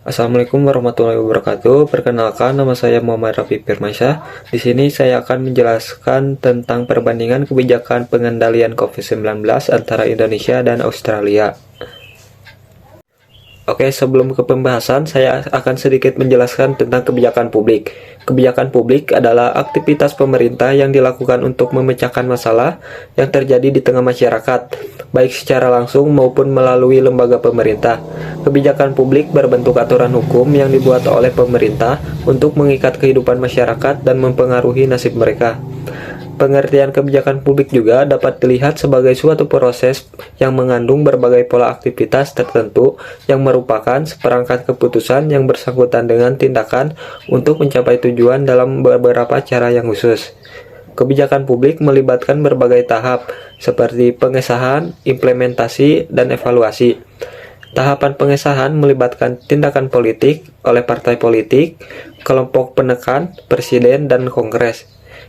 Assalamualaikum warahmatullahi wabarakatuh. Perkenalkan, nama saya Muhammad Rafi Firmansyah. Di sini saya akan menjelaskan tentang perbandingan kebijakan pengendalian COVID-19 antara Indonesia dan Australia. Oke, sebelum ke pembahasan, saya akan sedikit menjelaskan tentang kebijakan publik. Kebijakan publik adalah aktivitas pemerintah yang dilakukan untuk memecahkan masalah yang terjadi di tengah masyarakat, baik secara langsung maupun melalui lembaga pemerintah. Kebijakan publik berbentuk aturan hukum yang dibuat oleh pemerintah untuk mengikat kehidupan masyarakat dan mempengaruhi nasib mereka. Pengertian kebijakan publik juga dapat dilihat sebagai suatu proses yang mengandung berbagai pola aktivitas tertentu yang merupakan seperangkat keputusan yang bersangkutan dengan tindakan untuk mencapai tujuan dalam beberapa cara yang khusus. Kebijakan publik melibatkan berbagai tahap, seperti pengesahan, implementasi, dan evaluasi. Tahapan pengesahan melibatkan tindakan politik oleh partai politik, kelompok penekan, presiden, dan kongres.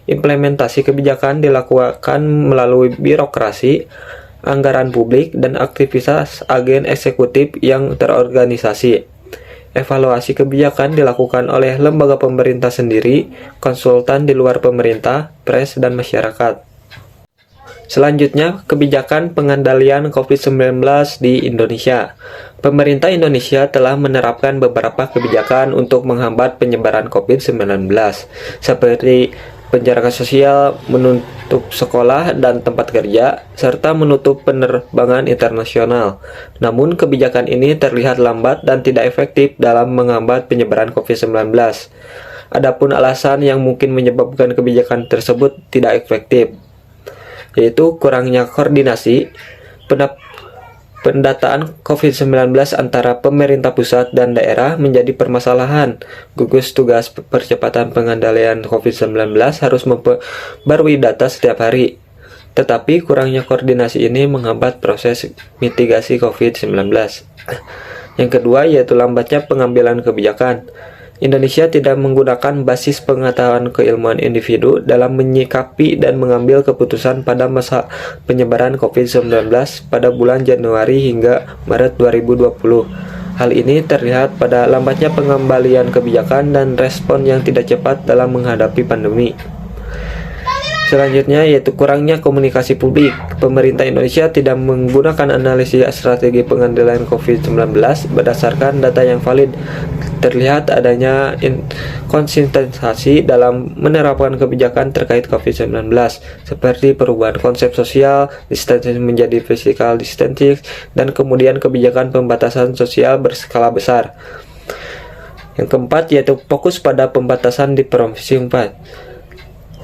Implementasi kebijakan dilakukan melalui birokrasi, anggaran publik, dan aktivitas agen eksekutif yang terorganisasi. Evaluasi kebijakan dilakukan oleh lembaga pemerintah sendiri, konsultan di luar pemerintah, pers, dan masyarakat. Selanjutnya, kebijakan pengendalian COVID-19 di Indonesia. Pemerintah Indonesia telah menerapkan beberapa kebijakan untuk menghambat penyebaran COVID-19, seperti penjarakan sosial, menutup sekolah dan tempat kerja, serta menutup penerbangan internasional. Namun, kebijakan ini terlihat lambat dan tidak efektif dalam menghambat penyebaran COVID-19. Adapun alasan yang mungkin menyebabkan kebijakan tersebut tidak efektif, yaitu kurangnya koordinasi, pendataan COVID-19 antara pemerintah pusat dan daerah menjadi permasalahan. Gugus tugas percepatan pengendalian COVID-19 harus memperbarui data setiap hari. Tetapi kurangnya koordinasi ini menghambat proses mitigasi COVID-19. Yang kedua yaitu lambatnya pengambilan kebijakan. Indonesia tidak menggunakan basis pengetahuan keilmuan individu dalam menyikapi dan mengambil keputusan pada masa penyebaran COVID-19 pada bulan Januari hingga Maret 2020. Hal ini terlihat pada lambatnya pengembalian kebijakan dan respon yang tidak cepat dalam menghadapi pandemi. Selanjutnya yaitu kurangnya komunikasi publik. Pemerintah Indonesia tidak menggunakan analisis strategi pengendalian COVID-19 berdasarkan data yang valid. Terlihat adanya inkonsistensi dalam menerapkan kebijakan terkait COVID-19, seperti perubahan konsep social distancing menjadi physical distancing, dan kemudian kebijakan pembatasan sosial berskala besar. Yang keempat yaitu fokus pada pembatasan di Provinsi 4.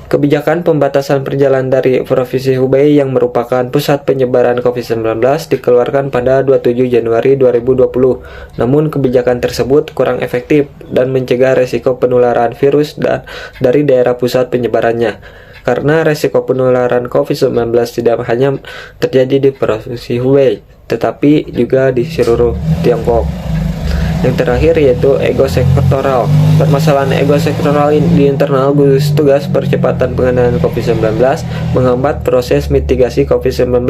Kebijakan pembatasan perjalanan dari Provinsi Hubei yang merupakan pusat penyebaran COVID-19 dikeluarkan pada 27 Januari 2020. Namun kebijakan tersebut kurang efektif dan mencegah resiko penularan virus dari daerah pusat penyebarannya. Karena resiko penularan COVID-19 tidak hanya terjadi di Provinsi Hubei, tetapi juga di seluruh Tiongkok. Yang terakhir yaitu ego sektoral. Permasalahan ego sektoral di internal gugus tugas percepatan pengendalian COVID-19 menghambat proses mitigasi COVID-19.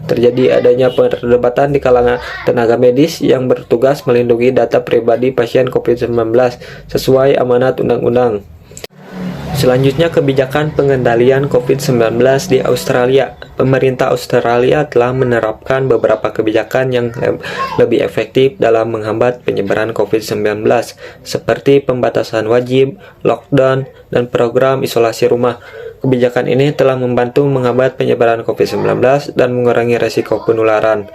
Terjadi adanya perdebatan di kalangan tenaga medis yang bertugas melindungi data pribadi pasien COVID-19 sesuai amanat undang-undang. Selanjutnya, kebijakan pengendalian COVID-19 di Australia. Pemerintah Australia telah menerapkan beberapa kebijakan yang lebih efektif dalam menghambat penyebaran COVID-19, seperti pembatasan wajib, lockdown, dan program isolasi rumah. Kebijakan ini telah membantu menghambat penyebaran COVID-19 dan mengurangi resiko penularan.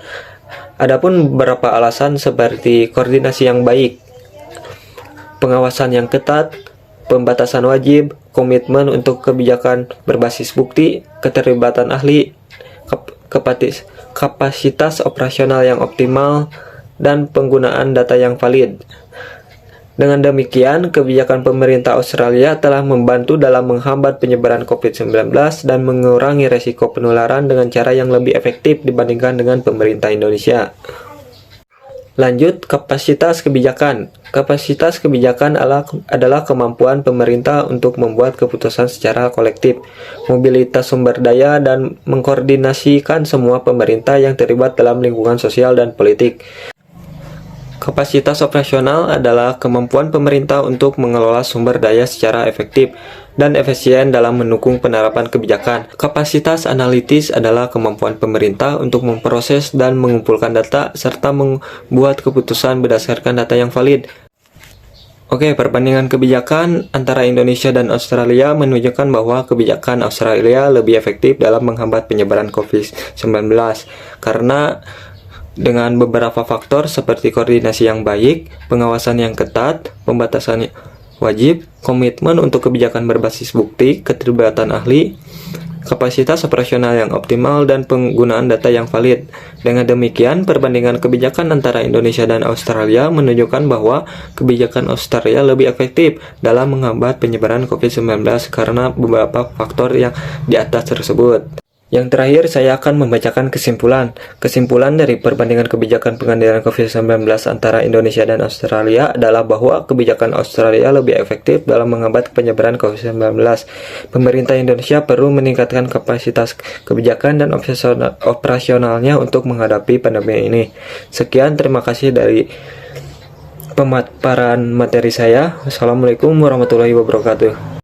Adapun beberapa alasan seperti koordinasi yang baik, pengawasan yang ketat, pembatasan wajib, komitmen untuk kebijakan berbasis bukti, keterlibatan ahli, kapasitas operasional yang optimal, dan penggunaan data yang valid. Dengan demikian, kebijakan pemerintah Australia telah membantu dalam menghambat penyebaran COVID-19 dan mengurangi resiko penularan dengan cara yang lebih efektif dibandingkan dengan pemerintah Indonesia. Lanjut, kapasitas kebijakan. Kapasitas kebijakan adalah kemampuan pemerintah untuk membuat keputusan secara kolektif, mobilitas sumber daya, dan mengkoordinasikan semua pemerintah yang terlibat dalam lingkungan sosial dan politik. Kapasitas operasional adalah kemampuan pemerintah untuk mengelola sumber daya secara efektif dan efisien dalam mendukung penerapan kebijakan. Kapasitas analitis adalah kemampuan pemerintah untuk memproses dan mengumpulkan data serta membuat keputusan berdasarkan data yang valid. Oke, perbandingan kebijakan antara Indonesia dan Australia menunjukkan bahwa kebijakan Australia lebih efektif dalam menghambat penyebaran COVID-19 karena dengan beberapa faktor seperti koordinasi yang baik, pengawasan yang ketat, pembatasan wajib, komitmen untuk kebijakan berbasis bukti, keterlibatan ahli, kapasitas operasional yang optimal, dan penggunaan data yang valid. Dengan demikian, perbandingan kebijakan antara Indonesia dan Australia menunjukkan bahwa kebijakan Australia lebih efektif dalam menghambat penyebaran COVID-19 karena beberapa faktor yang di atas tersebut. Yang terakhir, saya akan membacakan kesimpulan. Kesimpulan dari perbandingan kebijakan pengendalian COVID-19 antara Indonesia dan Australia adalah bahwa kebijakan Australia lebih efektif dalam menghambat penyebaran COVID-19. Pemerintah Indonesia perlu meningkatkan kapasitas kebijakan dan operasionalnya untuk menghadapi pandemi ini. Sekian, terima kasih dari pemaparan materi saya. Wassalamualaikum warahmatullahi wabarakatuh.